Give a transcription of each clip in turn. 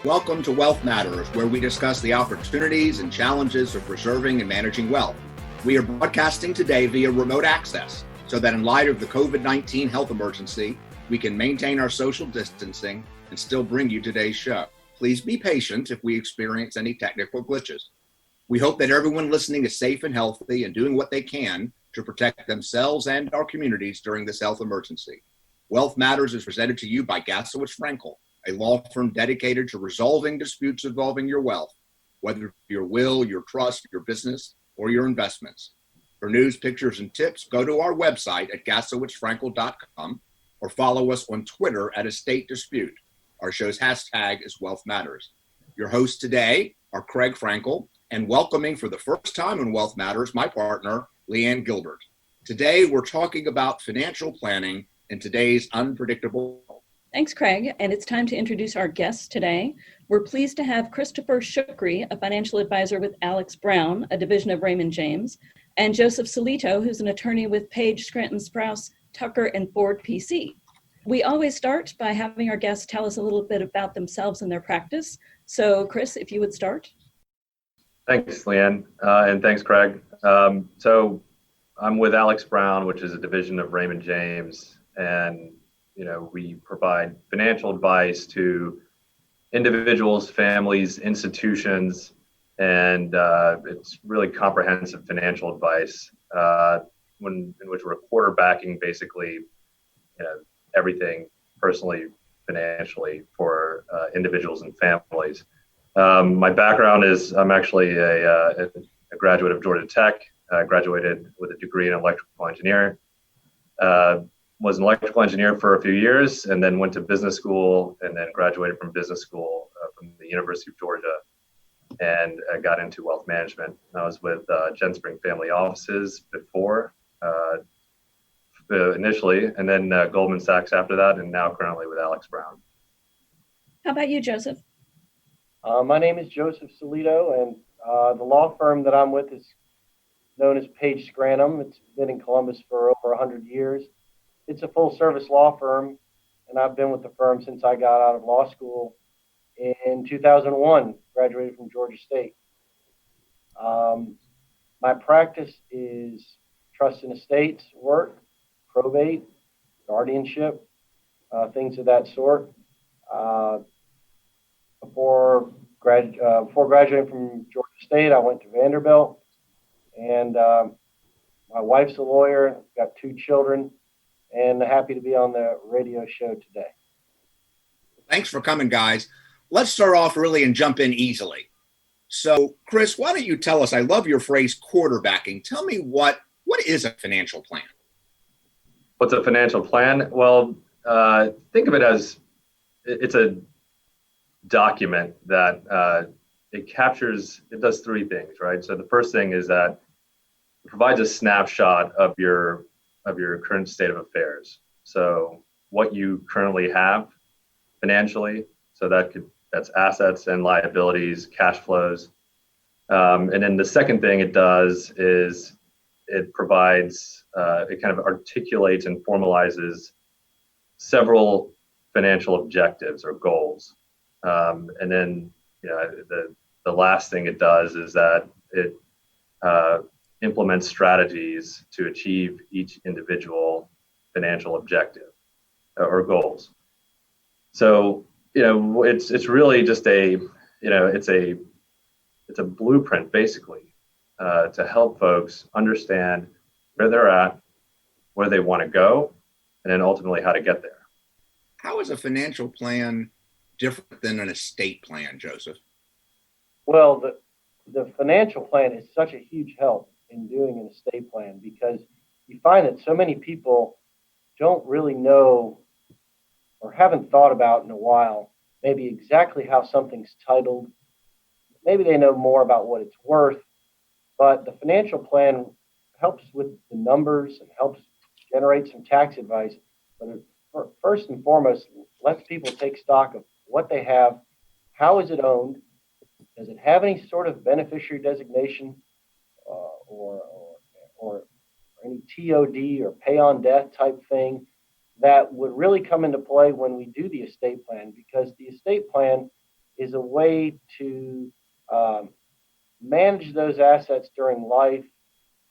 Welcome to Wealth Matters, where we discuss the opportunities and challenges of preserving and managing wealth. We are broadcasting today via remote access, so that in light of the COVID-19 health emergency, we can maintain our social distancing and still bring you today's show. Please be patient if we experience any technical glitches. We hope that everyone listening is safe and healthy and doing what they can to protect themselves and our communities during this health emergency. Wealth Matters is presented to you by Gassowitz-Frankel, a law firm dedicated to resolving disputes involving your wealth, whether your will, your trust, your business, or your investments. For news, pictures, and tips, go to our website at gassowitzfrankel.com or follow us on Twitter at Estate Dispute. Our show's hashtag is Wealth Matters. Your hosts today are Craig Frankel, and welcoming for the first time in Wealth Matters, my partner, Leanne Gilbert. Today, we're talking about financial planning in today's unpredictable world. Thanks, Craig. And it's time to introduce our guests today. We're pleased to have Christopher Shukri, a financial advisor with Alex Brown, a division of Raymond James, and Joseph Sillitto, who's an attorney with Page, Scranton, Sprouse, Tucker, and Ford PC. We always start by having our guests tell us a little bit about themselves and their practice. So, Chris, if you would start. Thanks, Leanne, and thanks, Craig. So I'm with Alex Brown, which is a division of Raymond James, and we provide financial advice to individuals, families, institutions, and it's really comprehensive financial advice in which we're quarterbacking basically everything personally, financially for individuals and families. My background is I'm actually a graduate of Georgia Tech. I graduated with a degree in electrical engineering. Was an electrical engineer for a few years and then went to business school and then graduated from business school from the University of Georgia and got into wealth management. I was with Genspring Family Offices before initially, and then Goldman Sachs after that, and now currently with Alex Brown. How about you, Joseph? My name is Joseph Sillitto, and the law firm that I'm with is known as Page Scranton. It's been in Columbus for over 100 years. It's a full-service law firm, and I've been with the firm since I got out of law school in 2001, graduated from Georgia State. My practice is trust and estates work, probate, guardianship, things of that sort. Before graduating from Georgia State, I went to Vanderbilt, and my wife's a lawyer, got 2 children, and happy to be on the radio show today. Thanks for coming, guys. Let's start off really and jump in easily. So, Chris, why don't you tell us, I love your phrase quarterbacking. Tell me what is a financial plan? What's a financial plan? Well, think of it as it's a document that it does 3 things, right? So the first thing is that it provides a snapshot of your current state of affairs. So what you currently have financially, so that's assets and liabilities, cash flows. And then the second thing it does is it provides, it kind of articulates and formalizes several financial objectives or goals. And then the last thing it does is that it implement strategies to achieve each individual financial objective or goals. So, it's really just it's a blueprint basically to help folks understand where they're at, where they want to go, and then ultimately how to get there. How is a financial plan different than an estate plan, Joseph? Well, the financial plan is such a huge help in doing an estate plan because you find that so many people don't really know or haven't thought about in a while maybe exactly how something's titled. Maybe they know more about what it's worth, but the financial plan helps with the numbers and helps generate some tax advice. But it, first and foremost, lets people take stock of what they have, how is it owned, does it have any sort of beneficiary designation or any TOD or pay on death type thing that would really come into play when we do the estate plan, because the estate plan is a way to manage those assets during life,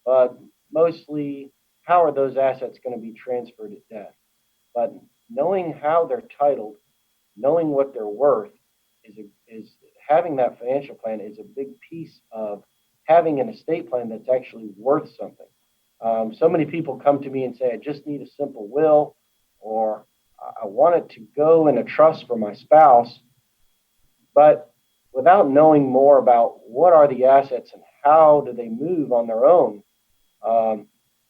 but mostly how are those assets going to be transferred at death. But knowing how they're titled, knowing what they're worth, is having that financial plan is a big piece of having an estate plan that's actually worth something. So many people come to me and say, I just need a simple will, or I want it to go in a trust for my spouse. But without knowing more about what are the assets and how do they move on their own,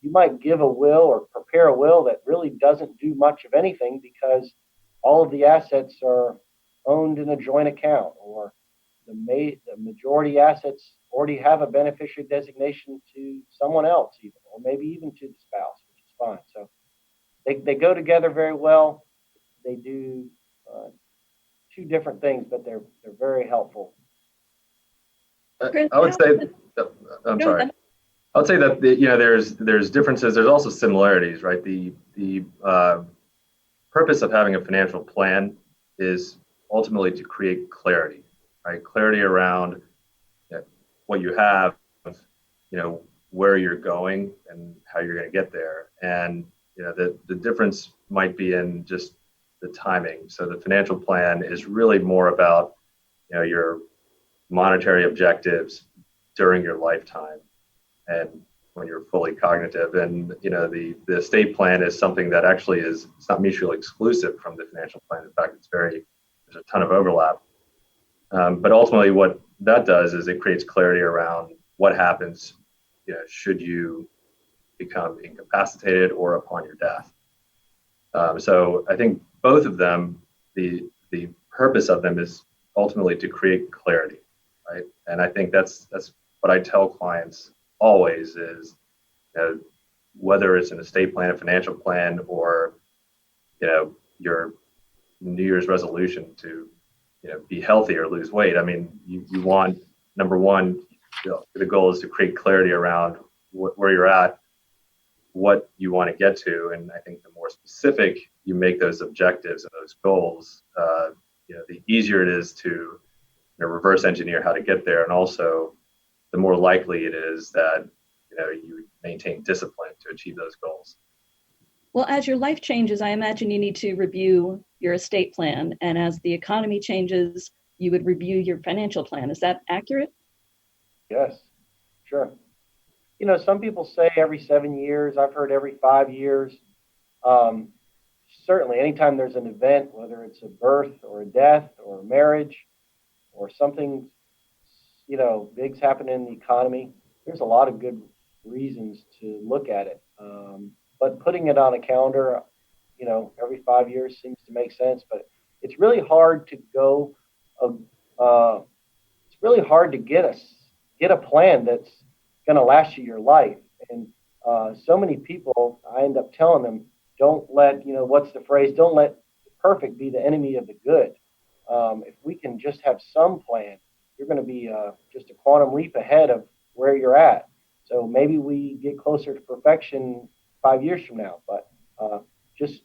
you might give a will or prepare a will that really doesn't do much of anything because all of the assets are owned in a joint account, or the majority assets already have a beneficiary designation to someone else, even, or maybe even to the spouse, which is fine. So they go together very well. They do two different things, but they're very helpful. I would say, I'm sorry. I would say that there's differences. There's also similarities, right? The purpose of having a financial plan is ultimately to create clarity, right? Clarity around what you have, where you're going and how you're going to get there. And the difference might be in just the timing. So the financial plan is really more about your monetary objectives during your lifetime and when you're fully cognitive. And the estate plan is something that actually it's not mutually exclusive from the financial plan. In fact, there's a ton of overlap. But ultimately what that does is it creates clarity around what happens should you become incapacitated or upon your death. So I think both of them, the purpose of them is ultimately to create clarity, right? And I think that's what I tell clients always is, whether it's an estate plan, a financial plan, or your New Year's resolution to be healthy or lose weight. I mean, you want, number one, the goal is to create clarity around where you're at, what you want to get to. And I think the more specific you make those objectives and those goals, the easier it is to reverse engineer how to get there. And also the more likely it is that you maintain discipline to achieve those goals. Well, as your life changes, I imagine you need to review your estate plan. And as the economy changes, you would review your financial plan. Is that accurate? Yes, sure. Some people say every 7 years. I've heard every 5 years. Certainly, anytime there's an event, whether it's a birth or a death or a marriage or something, big's happening in the economy, there's a lot of good reasons to look at it. But putting it on a calendar, every 5 years seems to make sense. But it's really hard to go. It's really hard to get a plan that's going to last you your life. And so many people, I end up telling them, don't let what's the phrase? Don't let the perfect be the enemy of the good. If we can just have some plan, you're going to be just a quantum leap ahead of where you're at. So maybe we get closer to perfection 5 years from now, but just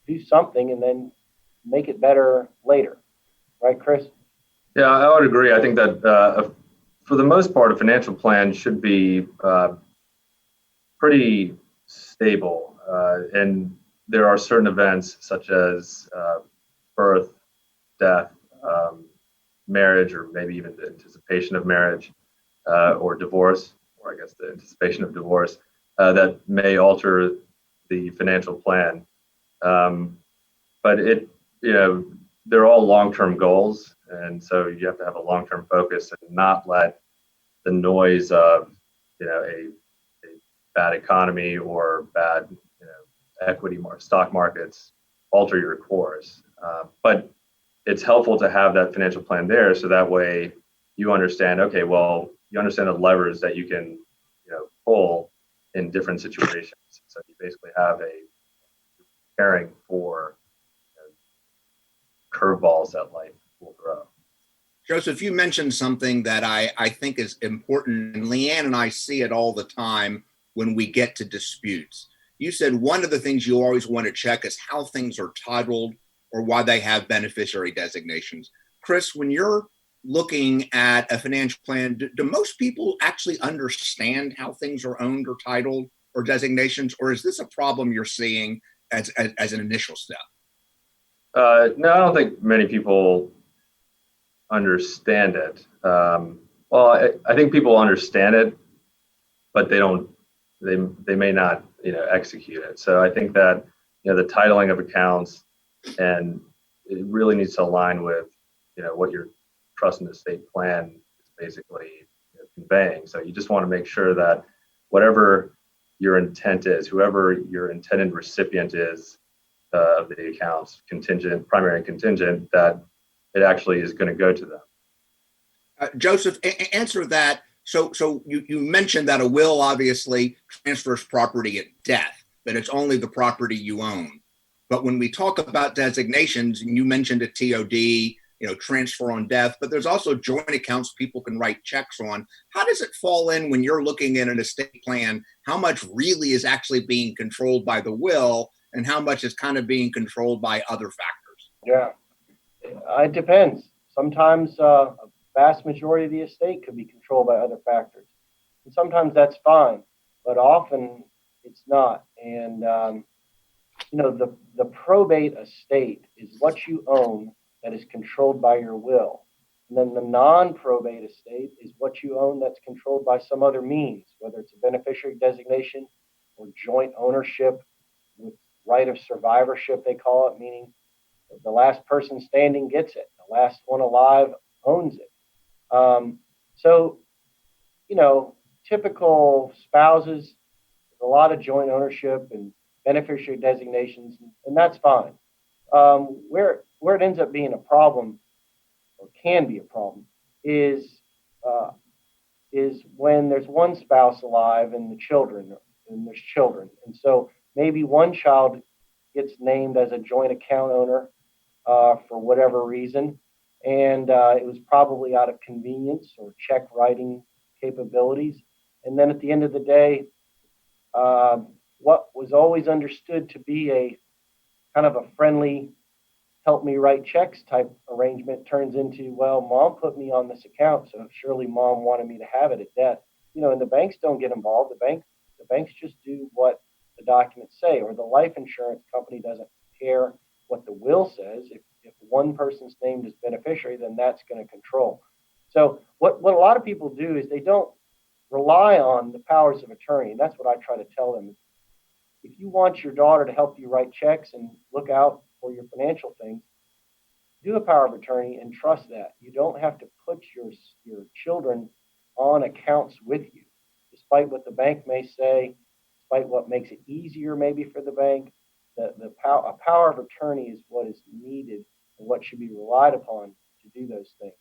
do something and then make it better later. Right, Chris? Yeah, I would agree. I think that for the most part, a financial plan should be pretty stable. And there are certain events such as birth, death, marriage, or maybe even the anticipation of marriage, or divorce, or I guess the anticipation of divorce, that may alter the financial plan. But they're all long-term goals, and so you have to have a long-term focus and not let the noise of a bad economy or bad equity stock markets alter your course. But it's helpful to have that financial plan there, so that way you understand. Okay, well, you understand the levers that you can pull in different situations. So you basically have preparing for curveballs that life will throw. Joseph, you mentioned something that I think is important, and Leanne and I see it all the time when we get to disputes. You said one of the things you always want to check is how things are titled or why they have beneficiary designations. Chris, when you're looking at a financial plan, do most people actually understand how things are owned or titled or designations, or is this a problem you're seeing as an initial step? No, I don't think many people understand it. Well, I think people understand it, but they may not, execute it. So I think that, the titling of accounts, and it really needs to align with, what your trust and estate plan is basically conveying. So you just want to make sure that whatever your intent is, whoever your intended recipient is of the accounts, contingent, primary and contingent, that it actually is going to go to them. Joseph, answer that. So you mentioned that a will obviously transfers property at death, but it's only the property you own. But when we talk about designations, and you mentioned a TOD, transfer on death, but there's also joint accounts people can write checks on. How does it fall in when you're looking at an estate plan? How much really is actually being controlled by the will, and how much is kind of being controlled by other factors? Yeah, it depends. Sometimes a vast majority of the estate could be controlled by other factors. And sometimes that's fine, but often it's not. And, the probate estate is what you own that is controlled by your will. And then the non-probate estate is what you own that's controlled by some other means, whether it's a beneficiary designation or joint ownership with right of survivorship, they call it, meaning the last person standing gets it. The last one alive owns it. Typical spouses, there's a lot of joint ownership and beneficiary designations, and that's fine. Where it ends up being a problem, or can be a problem, is when there's one spouse alive and there's children. And so maybe one child gets named as a joint account owner for whatever reason, and it was probably out of convenience or check writing capabilities. And then at the end of the day, what was always understood to be a kind of a friendly, help me write checks type arrangement turns into, well, mom put me on this account, so surely mom wanted me to have it at death. And the banks don't get involved. The banks just do what the documents say, or the life insurance company doesn't care what the will says. If one person's named as beneficiary, then that's going to control. So what a lot of people do is they don't rely on the powers of attorney. And that's what I try to tell them. If you want your daughter to help you write checks and look out for your financial things, do a power of attorney and trust that. You don't have to put your children on accounts with you, despite what the bank may say, despite what makes it easier maybe for the bank. A power of attorney is what is needed and what should be relied upon to do those things.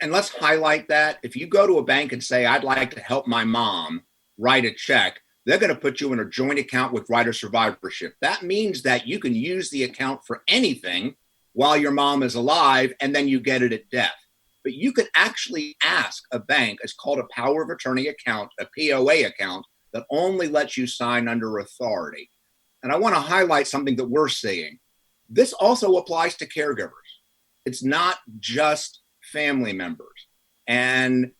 And let's highlight that. If you go to a bank and say, I'd like to help my mom write a check, they're going to put you in a joint account with right of survivorship. That means that you can use the account for anything while your mom is alive, and then you get it at death. But you could actually ask a bank, it's called a power of attorney account, a POA account, that only lets you sign under authority. And I want to highlight something that we're seeing. This also applies to caregivers. It's not just family members. And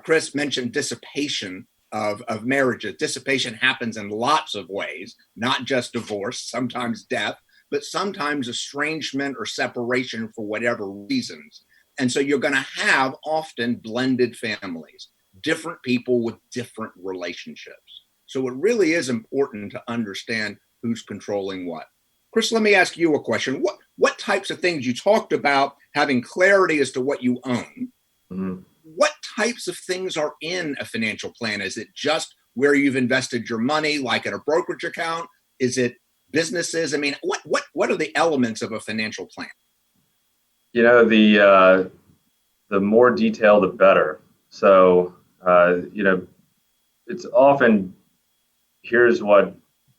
Chris mentioned dissipation of marriages. Dissipation happens in lots of ways, not just divorce, sometimes death, but sometimes estrangement or separation for whatever reasons. And so you're going to have often blended families, different people with different relationships. So it really is important to understand who's controlling what. Chris, let me ask you a question. What types of things you talked about having clarity as to what you own? Mm-hmm. What types of things are in a financial plan? Is it just where you've invested your money, like in a brokerage account? Is it businesses? I mean, what are the elements of a financial plan? The more detail, the better. So, it's often, here's what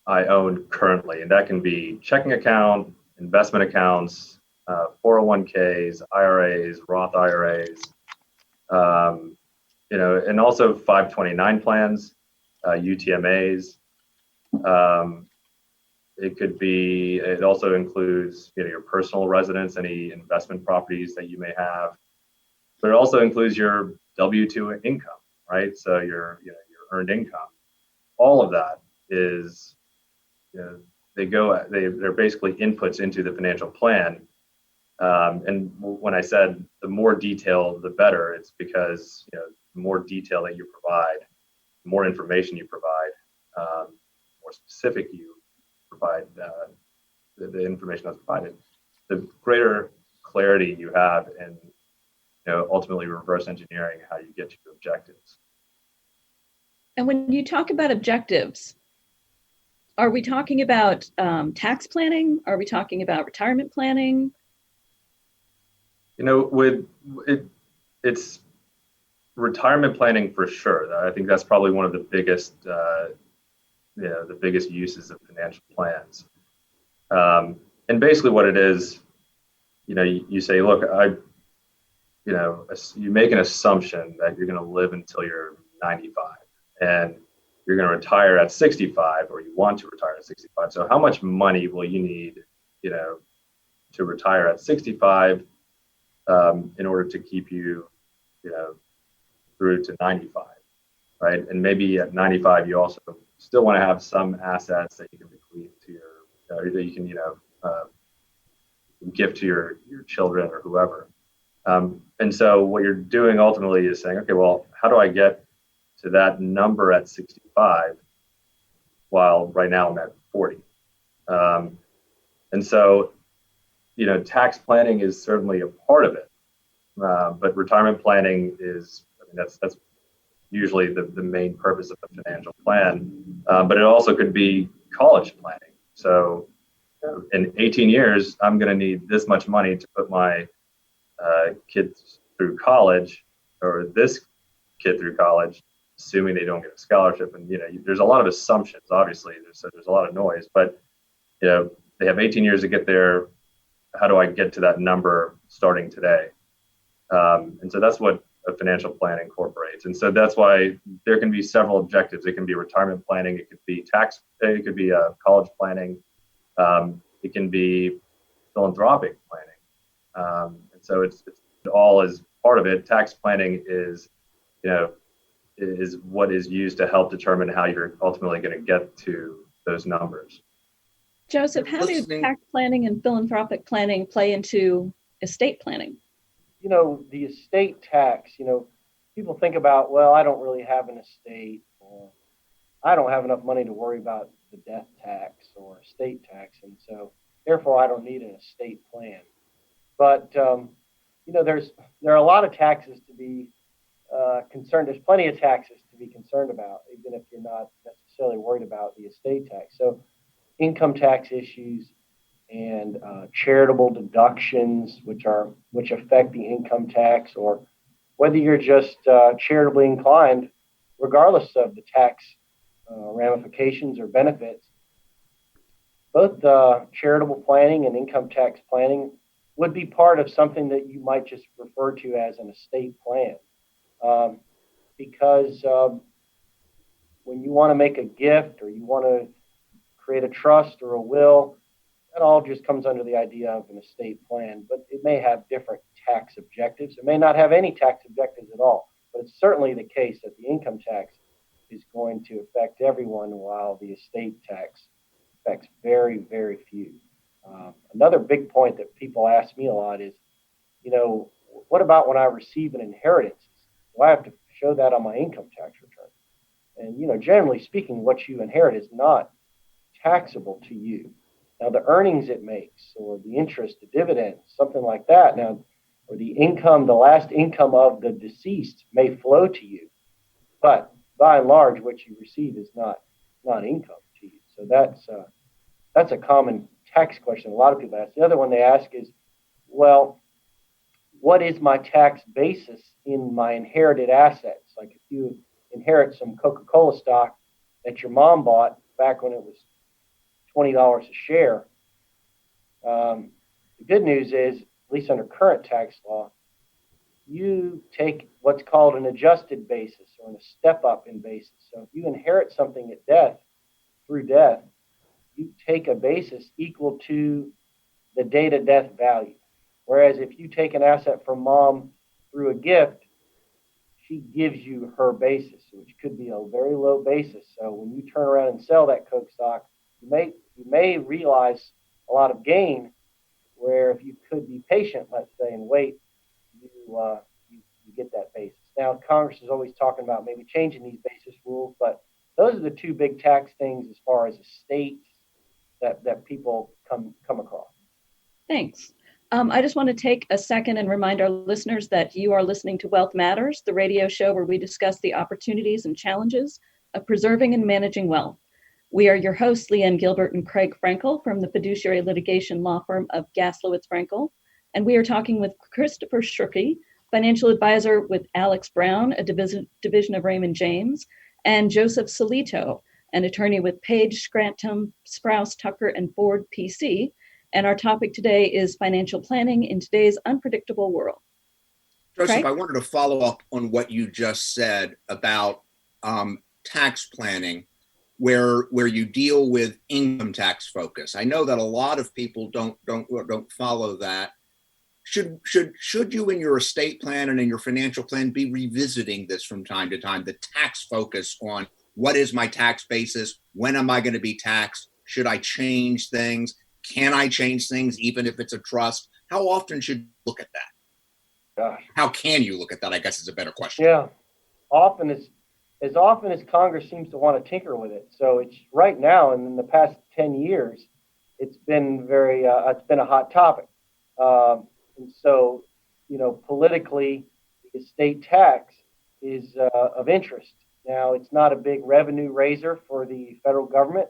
I own currently, and that can be checking account, investment accounts, 401ks, IRAs, Roth IRAs, and also 529 plans, UTMAs. It also includes, your personal residence, any investment properties that you may have, but it also includes your W-2 income, right? So your earned income. All of that is, they're basically inputs into the financial plan. And when I said the more detail, the better, it's because, the more detail that you provide, the more information you provide, more specific you provide, the information that's provided, the greater clarity you have in, ultimately reverse engineering how you get to your objectives. And when you talk about objectives, are we talking about tax planning? Are we talking about retirement planning? It's retirement planning for sure. I think that's probably one of the biggest, the biggest uses of financial plans. And basically, what it is, you say, look, you make an assumption that you're going to live until you're 95, and you're going to retire at 65, or you want to retire at 65. So, how much money will you need, to retire at 65? In order to keep you, through to 95, right? And maybe at 95, you also still want to have some assets that you can bequeath to that you can, give to your children or whoever. And so what you're doing ultimately is saying, okay, well, how do I get to that number at 65 while right now I'm at 40? And so, tax planning is certainly a part of it, but retirement planning is, that's usually the main purpose of a financial plan. But it also could be college planning. So in 18 years, I'm going to need this much money to put my kids through college, or this kid through college, assuming they don't get a scholarship. And, there's a lot of assumptions, obviously. There's a lot of noise, but, they have 18 years to get there. How do I get to that number starting today? And so that's what a financial plan incorporates. And so that's why there can be several objectives. It can be retirement planning. It could be it could be college planning. It can be philanthropic planning. And so it's all is part of it. Tax planning is what is used to help determine how you're ultimately going to get to those numbers. Joseph, how do tax planning and philanthropic planning play into estate planning? The estate tax, people think about, well, I don't really have an estate, or I don't have enough money to worry about the death tax or estate tax, and so therefore I don't need an estate plan. But there are a lot of taxes to be concerned. There's plenty of taxes to be concerned about, even if you're not necessarily worried about the estate tax. So income tax issues and charitable deductions, which affect the income tax, or whether you're just charitably inclined, regardless of the tax ramifications or benefits. Both charitable planning and income tax planning would be part of something that you might just refer to as an estate plan, because when you want to make a gift, or you want to create a trust or a will, that all just comes under the idea of an estate plan, but it may have different tax objectives. It may not have any tax objectives at all, but it's certainly the case that the income tax is going to affect everyone, while the estate tax affects very, very few. Another big point that people ask me a lot is, what about when I receive an inheritance? Do I have to show that on my income tax return? And, generally speaking, what you inherit is not taxable to you. Now, the earnings it makes, or the interest, the dividends, something like that, or the income, the last income of the deceased may flow to you, but by and large, what you receive is not income to you. So that's a common tax question a lot of people ask. The other one they ask is, well, what is my tax basis in my inherited assets? Like if you inherit some Coca-Cola stock that your mom bought back when it was $20 a share. The good news is, at least under current tax law, you take what's called an adjusted basis, or a step up in basis. So if you inherit something at death, through death, you take a basis equal to the date of death value. Whereas if you take an asset from mom through a gift, she gives you her basis, which could be a very low basis. So when you turn around and sell that Coke stock, you may realize a lot of gain, where if you could be patient, let's say, and wait, you get that basis. Now, Congress is always talking about maybe changing these basis rules, but those are the two big tax things as far as estates that people come across. Thanks. I just want to take a second and remind our listeners that you are listening to Wealth Matters, the radio show where we discuss the opportunities and challenges of preserving and managing wealth. We are your hosts, Leanne Gilbert and Craig Frankel from the fiduciary litigation law firm of Gaslowitz Frankel. And we are talking with Christopher Shooky, financial advisor with Alex Brown, a division of Raymond James, and Joseph Sillitto, an attorney with Page, Scranton, Sprouse, Tucker, and Ford PC. And our topic today is financial planning in today's unpredictable world. Joseph, Craig? I wanted to follow up on what you just said about tax planning, where you deal with income tax focus. I know that a lot of people don't follow that. Should you in your estate plan and in your financial plan be revisiting this from time to time, the tax focus on what is my tax basis? When am I going to be taxed? Should I change things? Can I change things even if it's a trust? How often should you look at that? Gosh. How can you look at that, I guess, is a better question. Yeah, as often as Congress seems to want to tinker with it. So it's right now, and in the past 10 years, it's been it's been a hot topic. And so, politically, the estate tax is of interest. Now, it's not a big revenue raiser for the federal government,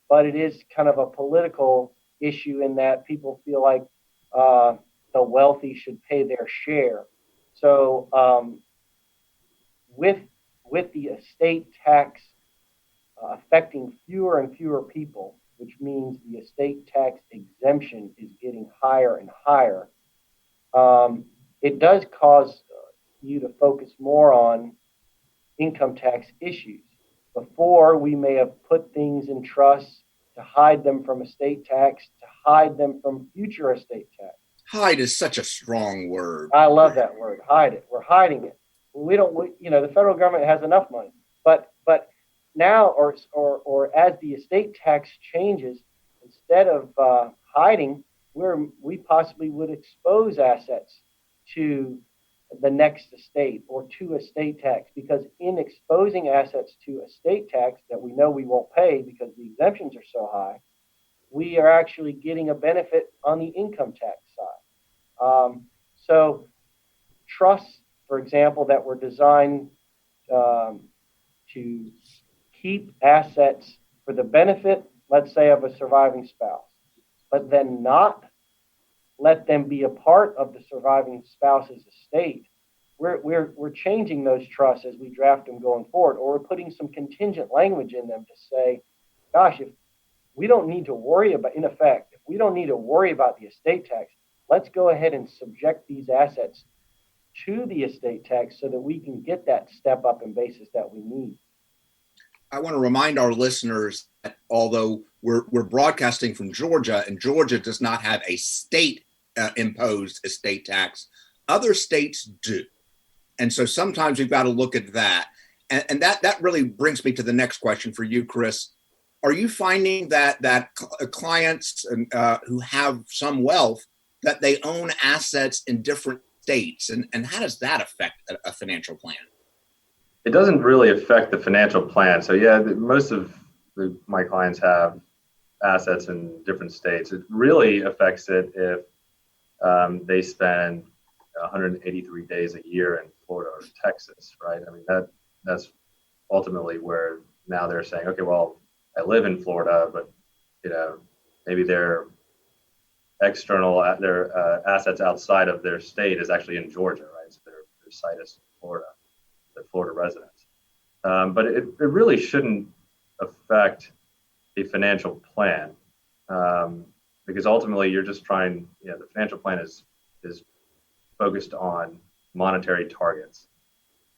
but it is kind of a political issue in that people feel like the wealthy should pay their share. So with the estate tax affecting fewer and fewer people, which means the estate tax exemption is getting higher and higher, it does cause you to focus more on income tax issues. Before, we may have put things in trusts to hide them from estate tax, to hide them from future estate tax. Hide is such a strong word. I love that word, hide it. We're hiding it. The federal government has enough money, but now, or as the estate tax changes, instead of hiding, we possibly would expose assets to the next estate or to estate tax, because in exposing assets to estate tax that we know we won't pay because the exemptions are so high, we are actually getting a benefit on the income tax side. So trusts, for example, that were designed to keep assets for the benefit, let's say, of a surviving spouse, but then not let them be a part of the surviving spouse's estate. We're changing those trusts as we draft them going forward, or we're putting some contingent language in them to say, gosh, if we don't need to worry about, in effect, if we don't need to worry about the estate tax, let's go ahead and subject these assets to the estate tax so that we can get that step up in basis that we need. I want to remind our listeners that although we're broadcasting from Georgia, and Georgia does not have a state imposed estate tax, other states do. And so sometimes we've got to look at that. And that really brings me to the next question for you, Chris. Are you finding that clients who have some wealth, that they own assets in different states? And how does that affect a financial plan? It doesn't really affect the financial plan. So yeah, most of my clients have assets in different states. It really affects it if they spend 183 days a year in Florida or Texas, right? I mean, that's ultimately where now they're saying, okay, well, I live in Florida, but maybe their external assets outside of their state is actually in Georgia, right? So their site is in Florida, their Florida residence. But it really shouldn't affect a financial plan, because ultimately you're just trying. The financial plan is focused on monetary targets.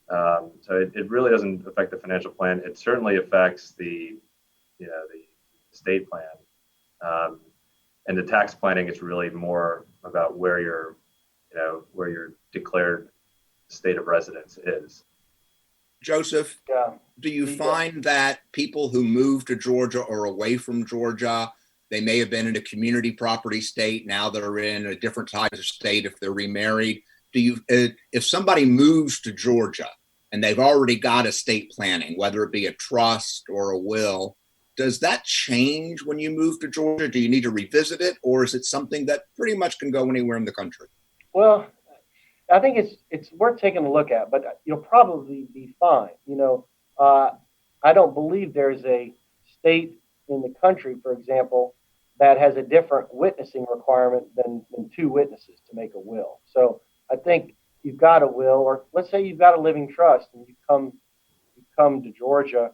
So it really doesn't affect the financial plan. It certainly affects the estate plan And the tax planning is really more about where your declared state of residence is. Joseph, do you find that people who move to Georgia or away from Georgia, they may have been in a community property state, now they're in a different type of state if they're remarried? If somebody moves to Georgia and they've already got estate planning, whether it be a trust or a will, does that change when you move to Georgia? Do you need to revisit it, or is it something that pretty much can go anywhere in the country? Well, I think it's worth taking a look at, but you'll probably be fine. I don't believe there's a state in the country, for example, that has a different witnessing requirement than two witnesses to make a will. So I think you've got a will, or let's say you've got a living trust and you come to Georgia,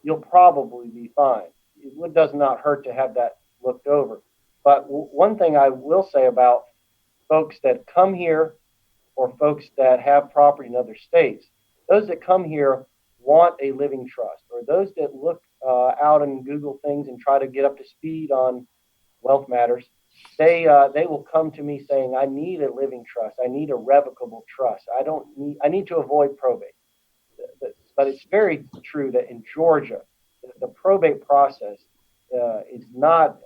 you'll probably be fine. It does not hurt to have that looked over. But one thing I will say about folks that come here or folks that have property in other states, those that come here want a living trust, or those that look out and Google things and try to get up to speed on wealth matters, they will come to me saying, I need a living trust. I need a revocable trust. I need to avoid probate. But it's very true that in Georgia, the probate process is not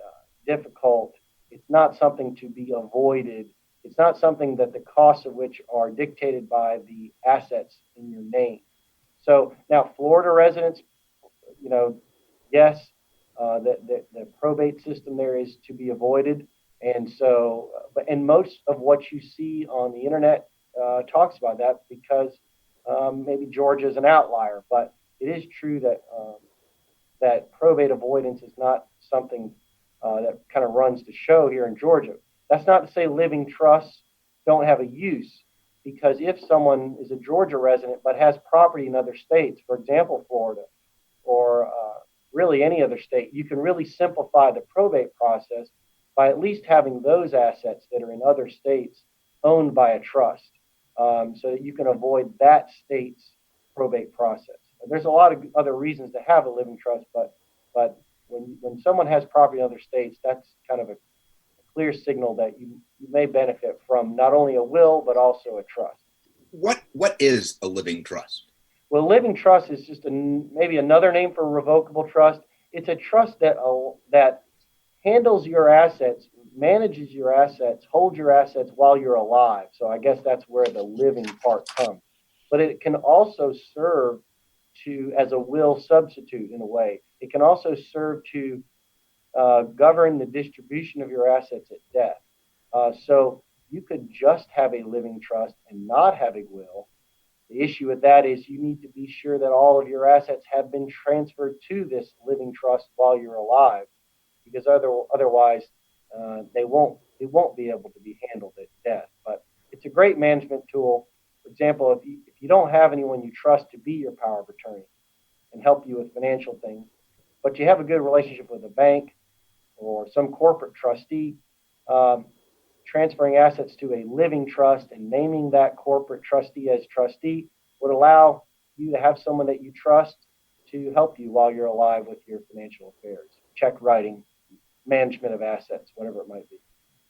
difficult. It's not something to be avoided. It's not something that the costs of which are dictated by the assets in your name. So now Florida residents, yes, the probate system there is to be avoided. And so, and most of what you see on the internet talks about that because maybe Georgia is an outlier, but it is true that that probate avoidance is not something that kind of runs the show here in Georgia. That's not to say living trusts don't have a use, because if someone is a Georgia resident but has property in other states, for example, Florida, or really any other state, you can really simplify the probate process by at least having those assets that are in other states owned by a trust, so that you can avoid that state's probate process. There's a lot of other reasons to have a living trust, but when someone has property in other states, that's kind of a clear signal that you may benefit from not only a will, but also a trust. What is a living trust? Well, living trust is just maybe another name for a revocable trust. It's a trust that handles your assets, manages your assets, holds your assets while you're alive. So I guess that's where the living part comes. But it can also serve as a will substitute in a way. It can also serve to govern the distribution of your assets at death. So you could just have a living trust and not have a will. The issue with that is you need to be sure that all of your assets have been transferred to this living trust while you're alive, because otherwise they won't be able to be handled at death. But it's a great management tool. For example, if you don't have anyone you trust to be your power of attorney and help you with financial things, but you have a good relationship with a bank or some corporate trustee, transferring assets to a living trust and naming that corporate trustee as trustee would allow you to have someone that you trust to help you while you're alive with your financial affairs, check writing, management of assets, whatever it might be.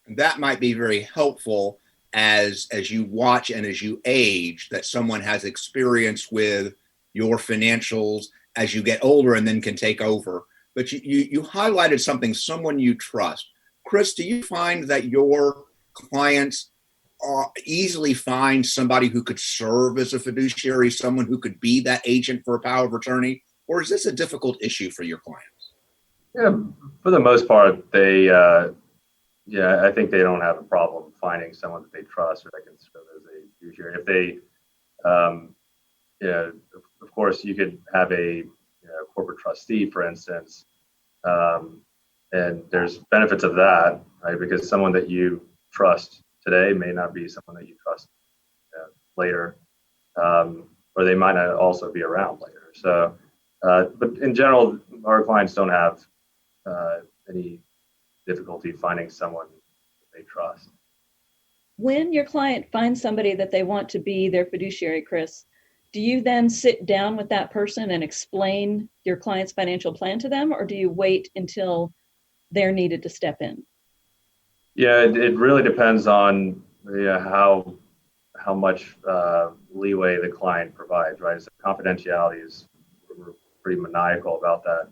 And that might be very helpful as you watch and as you age, that someone has experience with your financials as you get older and then can take over. But you highlighted something, someone you trust. Chris, do you find that your clients easily find somebody who could serve as a fiduciary, someone who could be that agent for a power of attorney? Or is this a difficult issue for your clients? Yeah, for the most part, I think they don't have a problem finding someone that they trust or that can serve as a fiduciary. If they, of course, you could have a corporate trustee, for instance, and there's benefits of that, right? Because someone that you trust today may not be someone that you trust later, or they might not also be around later. So, but in general, our clients don't have any difficulty finding someone that they trust. When your client finds somebody that they want to be their fiduciary, Chris, do you then sit down with that person and explain your client's financial plan to them, or do you wait until they're needed to step in? Yeah, it really depends on how much leeway the client provides, right? So confidentiality is, we're pretty maniacal about that.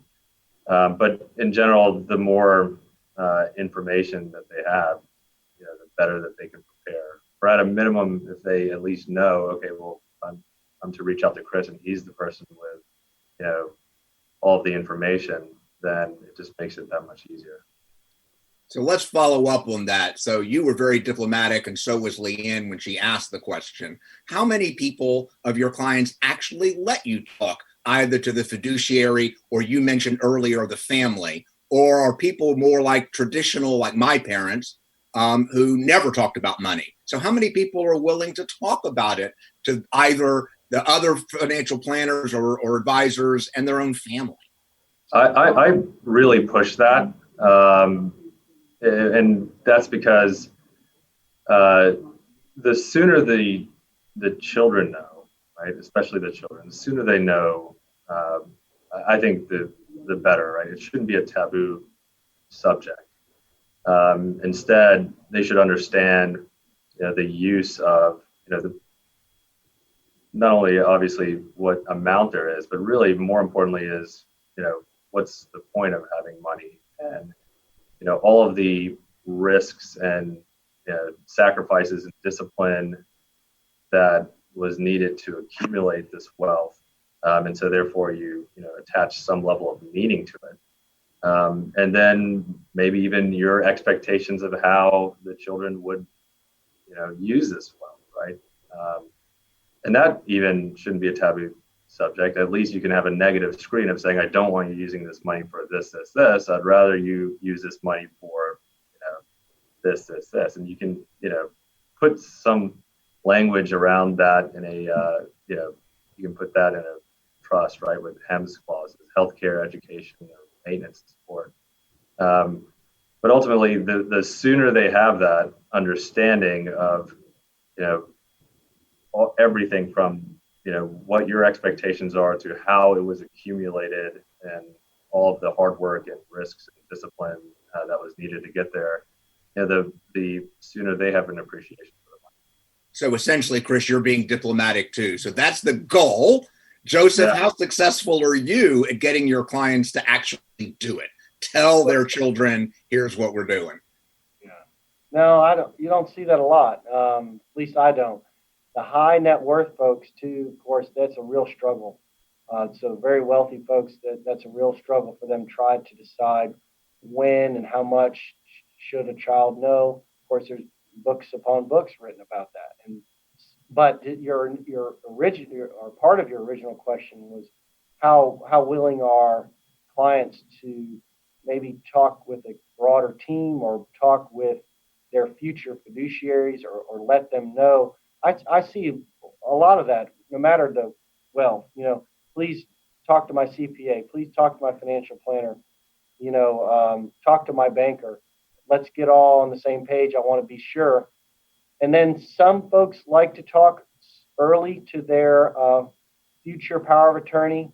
But in general, the more information that they have, the better that they can prepare. Or at a minimum, if they at least know, okay, well, I'm to reach out to Chris, and he's the person with, all of the information, then it just makes it that much easier. So let's follow up on that. So you were very diplomatic, and so was Leanne when she asked the question. How many people of your clients actually let you talk either to the fiduciary, or you mentioned earlier the family, or are people more like traditional, like my parents, who never talked about money? So how many people are willing to talk about it to either the other financial planners or advisors and their own family? I really push that. And that's because the sooner the children know, right, especially the children, the sooner they know, I think the better, right? It shouldn't be a taboo subject. Instead, they should understand the use of not only obviously what amount there is, but really more importantly is what's the point of having money, and all of the risks and sacrifices and discipline that was needed to accumulate this wealth, and so therefore you attach some level of meaning to it, and then maybe even your expectations of how the children would use this wealth, right? And that even shouldn't be a taboo subject. At least you can have a negative screen of saying, I don't want you using this money for this. I'd rather you use this money for this. And you can put some language around that in a you can put that in a trust, right, with HEMS clauses, healthcare, education, maintenance, support. But ultimately, the sooner they have that understanding of everything from what your expectations are to how it was accumulated and all of the hard work and risks and discipline that was needed to get there, the sooner they have an appreciation for the money. So essentially, Chris, you're being diplomatic too. So that's the goal. Joseph, How successful are you at getting your clients to actually do it? Tell their children, here's what we're doing. Yeah. No, I don't. You don't see that a lot. At least I don't. The high net worth folks, too, of course, that's a real struggle. So very wealthy folks, that's a real struggle for them trying to decide when and how much should a child know. Of course, there's books upon books written about that. But your original, or part of your original question was how willing are clients to maybe talk with a broader team or talk with their future fiduciaries or let them know. I see a lot of that, no matter please talk to my CPA, please talk to my financial planner, talk to my banker. Let's get all on the same page. I want to be sure. And then some folks like to talk early to their future power of attorney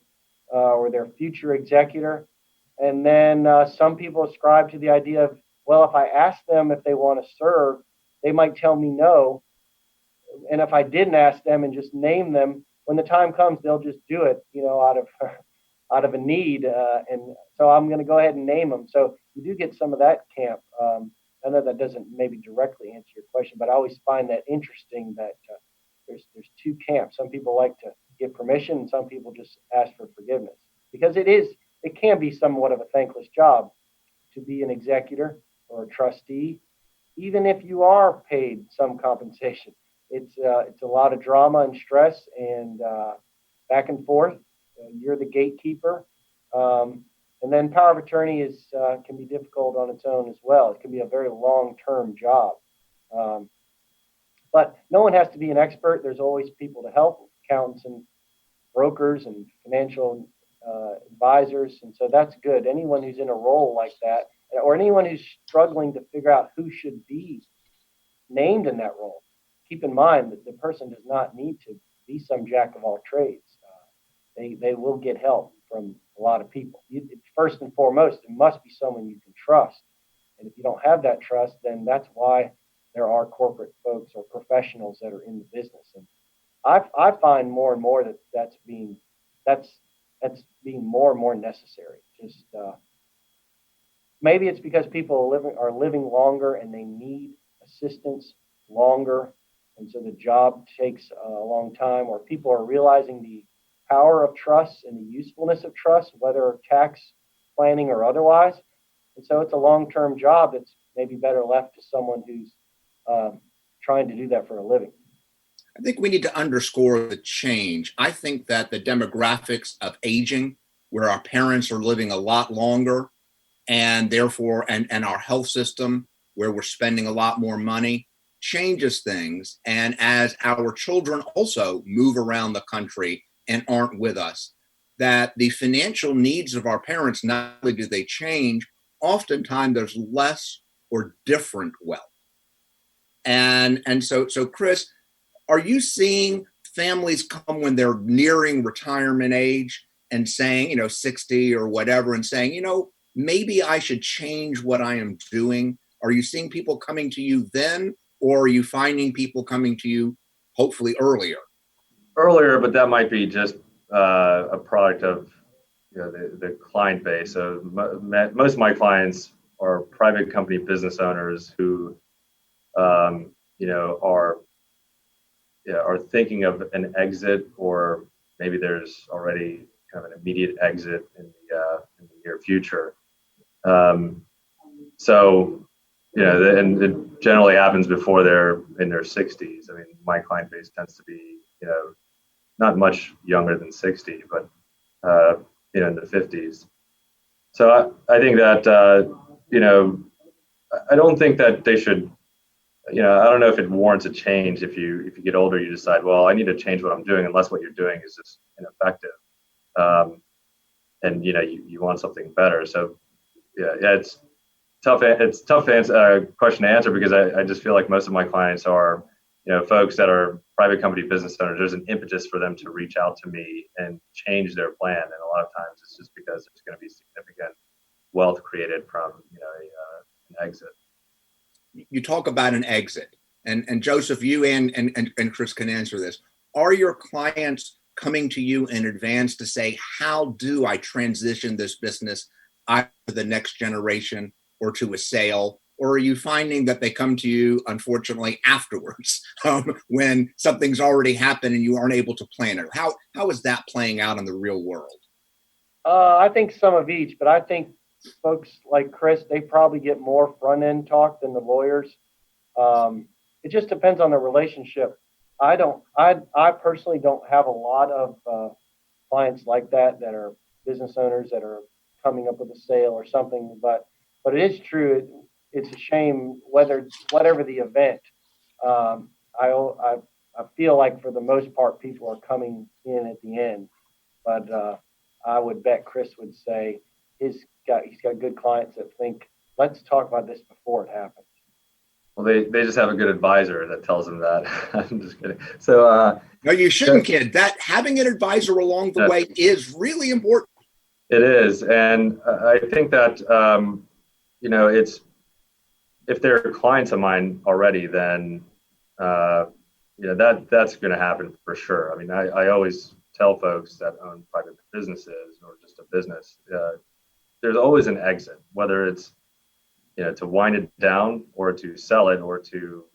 or their future executor. And then some people ascribe to the idea of, well, if I ask them if they want to serve, they might tell me no. And if I didn't ask them and just name them, when the time comes, they'll just do it, out of a need. And so I'm going to go ahead and name them. So you do get some of that camp. I know that doesn't maybe directly answer your question, but I always find that interesting that there's two camps. Some people like to give permission, and some people just ask for forgiveness, because it can be somewhat of a thankless job to be an executor or a trustee, even if you are paid some compensation. It's a lot of drama and stress and back and forth. You're the gatekeeper. And then power of attorney can be difficult on its own as well. It can be a very long-term job. But no one has to be an expert. There's always people to help, accountants and brokers and financial advisors. And so that's good. Anyone who's in a role like that, or anyone who's struggling to figure out who should be named in that role, keep in mind that the person does not need to be some jack of all trades. They will get help. from a lot of people. First and foremost, it must be someone you can trust. And if you don't have that trust, then that's why there are corporate folks or professionals that are in the business. And I find more and more that's being more and more necessary. Just maybe it's because people are living longer and they need assistance longer, and so the job takes a long time, or people are realizing the power of trust and the usefulness of trust, whether tax planning or otherwise. And so it's a long-term job that's maybe better left to someone who's trying to do that for a living. I think we need to underscore the change. I think that the demographics of aging, where our parents are living a lot longer, and therefore, and our health system, where we're spending a lot more money, changes things. And as our children also move around the country and aren't with us, that the financial needs of our parents, not only do they change, oftentimes there's less or different wealth. And so Chris, are you seeing families come when they're nearing retirement age and saying, 60 or whatever, and saying, maybe I should change what I am doing? Are you seeing people coming to you then, or are you finding people coming to you hopefully earlier? Earlier, but that might be just a product of the client base. So most of my clients are private company business owners who are thinking of an exit, or maybe there's already kind of an immediate exit in the near future. And it generally happens before they're in their 60s. I mean, my client base tends to be, not much younger than 60, but in the 50s. So I think that I don't think that they should. I don't know if it warrants a change. If you get older, you decide, well, I need to change what I'm doing, unless what you're doing is just ineffective, and you want something better. So it's tough. It's tough question to answer, because I just feel like most of my clients are folks that are private company business owners. There's an impetus for them to reach out to me and change their plan, and a lot of times it's just because there's going to be significant wealth created from an exit. You talk about an exit, and Joseph, you and Chris can answer this. Are your clients coming to you in advance to say, how do I transition this business either to the next generation or to a sale? Or are you finding that they come to you, unfortunately, afterwards, when something's already happened and you aren't able to plan it? How is that playing out in the real world? I think some of each, but I think folks like Chris, they probably get more front end talk than the lawyers. It just depends on the relationship. I personally don't have a lot of clients like that are business owners that are coming up with a sale or something, but it is true. It's a shame whatever the event. I feel like for the most part, people are coming in at the end, but I would bet Chris would say he's got good clients that think, let's talk about this before it happens. Well, they just have a good advisor that tells them that. I'm just kidding. So no, you shouldn't, kid. That having an advisor along the way is really important. It is, and I think that it's, if they're clients of mine already, then that's going to happen for sure. I mean, I always tell folks that own private businesses or just a business, there's always an exit, whether it's to wind it down or to sell it or to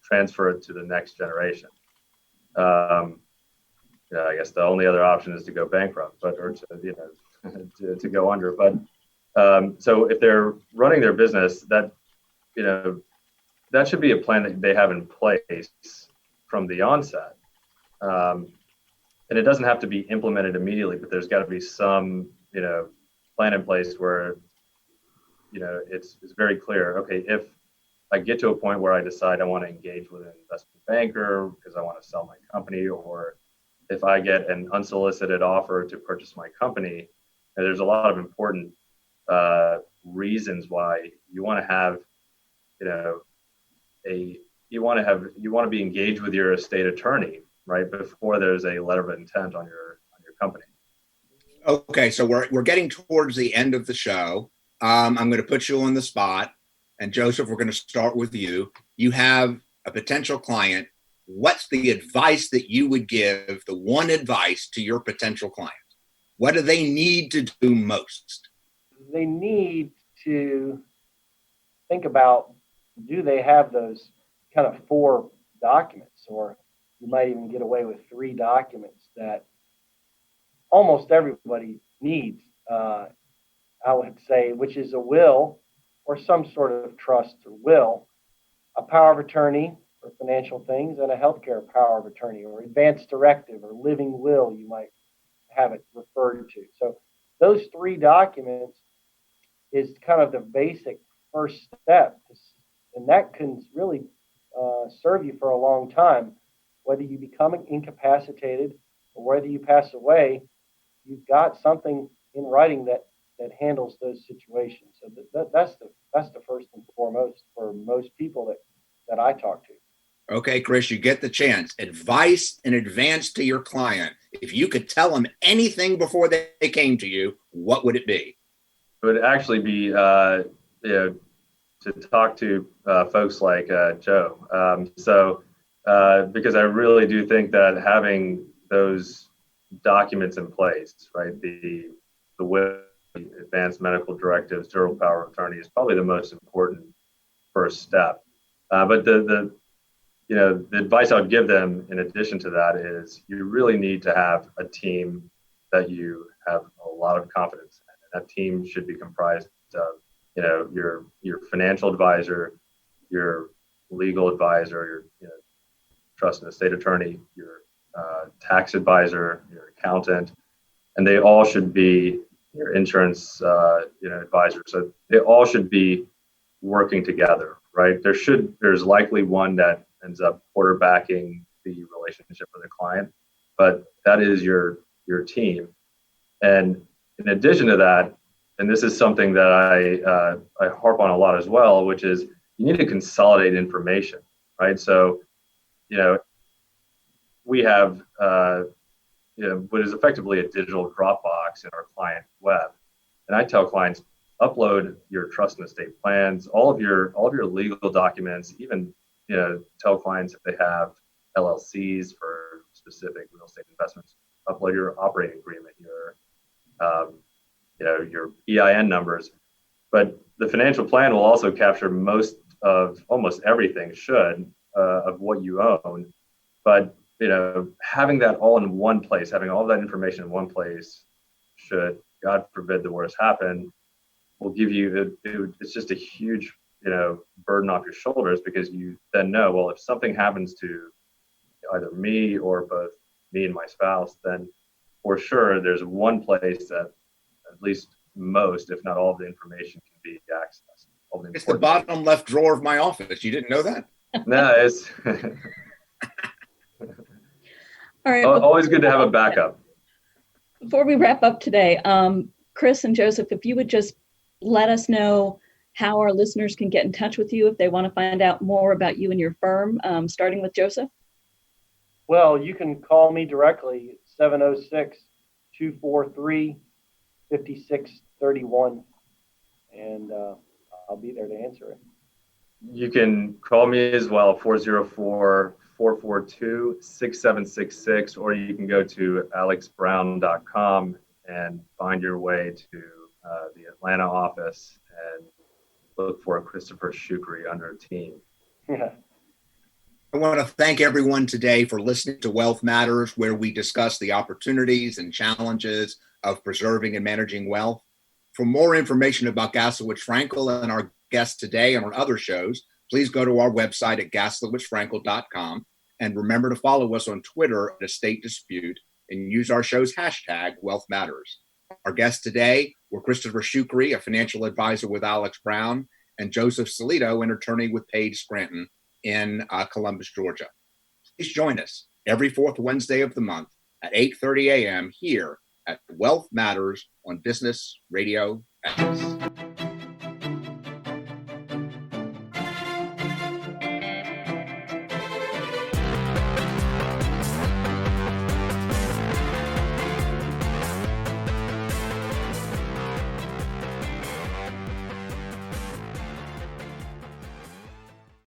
transfer it to the next generation. I guess the only other option is to go bankrupt, or to go under. But so if they're running their business, that should be a plan that they have in place from the onset. And it doesn't have to be implemented immediately, but there's got to be some plan in place where it's very clear. Okay, if I get to a point where I decide I want to engage with an investment banker because I want to sell my company, or if I get an unsolicited offer to purchase my company, and there's a lot of important reasons why you want to have you want to be engaged with your estate attorney right before there's a letter of intent on your company. Okay, so we're getting towards the end of the show. I'm going to put you on the spot. And Joseph, we're going to start with you. You have a potential client. What's the advice that you would give, the one advice to your potential client? What do they need to do most? They need to think about, do they have those kind of 4 documents, or you might even get away with 3 documents that almost everybody needs, I would say, which is a will or some sort of trust or will, a power of attorney for financial things, and a healthcare power of attorney or advance directive or living will, you might have it referred to. So those 3 documents is kind of the basic first step, and that can really serve you for a long time. Whether you become incapacitated or whether you pass away, you've got something in writing that handles those situations. So that's the first and foremost for most people that I talk to. Okay, Chris, you get the chance. Advice in advance to your client. If you could tell them anything before they came to you, what would it be? It would actually be to talk to folks like Joe. Because I really do think that having those documents in place, right, the will, advanced medical directives, durable power of attorney, is probably the most important first step. But the advice I would give them in addition to that is you really need to have a team that you have a lot of confidence in. And that team should be comprised of, your financial advisor, your legal advisor, your trust and estate attorney, your tax advisor, your accountant, and they all should be your insurance advisor. So they all should be working together, right? There's likely one that ends up quarterbacking the relationship with the client, but that is your team. And in addition to that, and this is something that I harp on a lot as well, which is you need to consolidate information, right? So, we have what is effectively a digital Dropbox in our client web, and I tell clients, upload your trust and estate plans, all of your legal documents, even tell clients if they have LLCs for specific real estate investments, upload your operating agreement, your EIN numbers. But the financial plan will also capture almost everything of what you own. But having that all in one place, having all that information in one place, should, God forbid, the worst happen, will give you it's just a huge burden off your shoulders, because you then know, well, if something happens to either me or both me and my spouse, then for sure there's one place that at least most, if not all, of the information can be accessed. It's the bottom left drawer of my office. You didn't know that? No, it's All right. Always good to have a backup. Before we wrap up today, Chris and Joseph, if you would just let us know how our listeners can get in touch with you if they want to find out more about you and your firm, starting with Joseph. Well, you can call me directly, 706-243-5631, and I'll be there to answer it. You can call me as well, 404-442-6766, or you can go to alexbrown.com and find your way to the Atlanta office and look for Christopher Shukri under a team. Yeah. I want to thank everyone today for listening to Wealth Matters, where we discuss the opportunities and challenges of preserving and managing wealth. For more information about Gaslowitz Frankel and our guests today and on other shows, please go to our website at gaslowitzfrankel.com, and remember to follow us on Twitter at Estate Dispute and use our show's hashtag Wealth Matters. Our guests today were Christopher Shukri, a financial advisor with Alex Brown, and Joseph Sillitto, an attorney with Page Scranton in Columbus, Georgia. Please join us every fourth Wednesday of the month at 8:30 a.m. here at Wealth Matters on Business RadioX.